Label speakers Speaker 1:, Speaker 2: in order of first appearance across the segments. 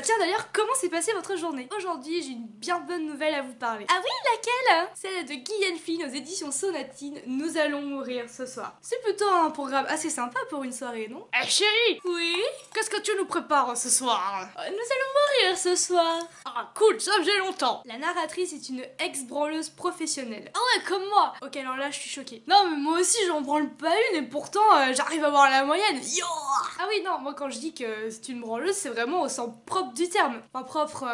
Speaker 1: Bah tiens d'ailleurs, comment s'est passée votre journée? Aujourd'hui, j'ai une bien bonne nouvelle à vous parler. Ah oui, laquelle? Celle de Gillian Flynn aux éditions Sonatine, Nous allons mourir ce soir. C'est plutôt un programme assez sympa pour une soirée, non? Eh chérie! Oui? Qu'est-ce que tu nous prépares ce soir? Nous allons mourir ce soir. Ah cool, ça faisait longtemps. La narratrice est une ex-branleuse professionnelle. Ah ouais, comme moi. Ok, alors là, je suis choquée. Non, mais moi aussi, j'en branle pas une et pourtant, j'arrive à avoir la moyenne. Yo! Ah oui, non, moi quand je dis que c'est une branleuse, c'est vraiment au sens propre du terme. Enfin, propre...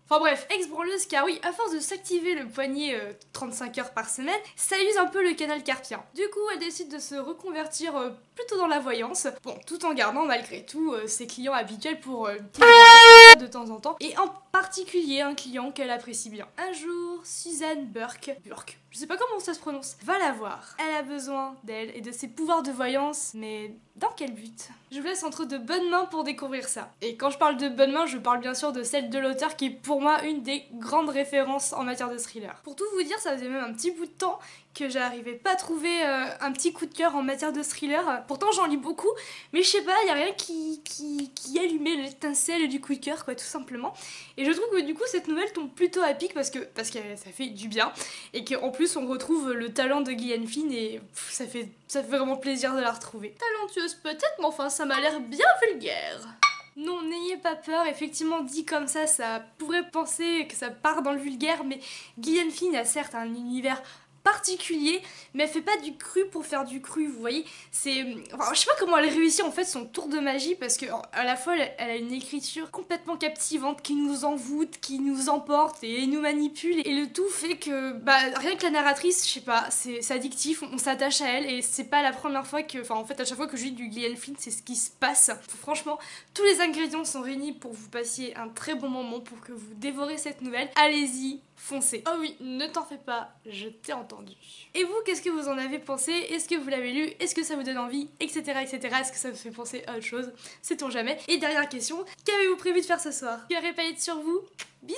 Speaker 1: Enfin bref, ex-branleuse car oui, à force de s'activer le poignet 35 heures par semaine, ça use un peu le canal carpien. Du coup, elle décide de se reconvertir plutôt dans la voyance, bon, tout en gardant malgré tout ses clients habituels pour une petite branlette comme ça de temps en temps, et en particulier un client qu'elle apprécie bien. Un jour, Suzanne Burke, je sais pas comment ça se prononce, va la voir. Elle a besoin d'elle et de ses pouvoirs de voyance, mais dans quel but? Je vous laisse entre de bonnes mains pour découvrir ça. Et quand je parle de bonnes mains, je parle bien sûr de celle de l'auteur qui est pour moi une des grandes références en matière de thriller. Pour tout vous dire, ça faisait même un petit bout de temps que j'arrivais pas à trouver un petit coup de cœur en matière de thriller. Pourtant j'en lis beaucoup, mais je sais pas, y a rien qui allumait l'étincelle du coup de cœur, quoi, tout simplement. Et je trouve que du coup cette nouvelle tombe plutôt à pic parce que ça fait du bien et qu'en plus on retrouve le talent de Gillian Flynn et ça fait vraiment plaisir de la retrouver. Talentueuse peut-être, mais enfin ça m'a l'air bien vulgaire. Non, n'ayez pas peur, effectivement dit comme ça pourrait penser que ça part dans le vulgaire, mais Gillian Flynn a certes un univers particulier, mais elle fait pas du cru pour faire du cru, vous voyez, c'est... Enfin, je sais pas comment elle réussit en fait son tour de magie, parce que à la fois elle a une écriture complètement captivante qui nous envoûte, qui nous emporte et nous manipule, et le tout fait que, bah, rien que la narratrice, je sais pas, c'est addictif, on s'attache à elle, et c'est pas la première fois que... Enfin, en fait, à chaque fois que je lis du Gillian Flynn, c'est ce qui se passe. Franchement, tous les ingrédients sont réunis pour vous passiez un très bon moment, pour que vous dévorez cette nouvelle. Allez-y, foncez. Oh oui, ne t'en fais pas, je t'ai entendu. Et vous, qu'est-ce que vous en avez pensé? Est-ce que vous l'avez lu? Est-ce que ça vous donne envie? Etc, etc. Est-ce que ça vous fait penser à autre chose? Sait-on jamais? Et dernière question, qu'avez-vous prévu de faire ce soir? Que paillettes sur vous? Bisous!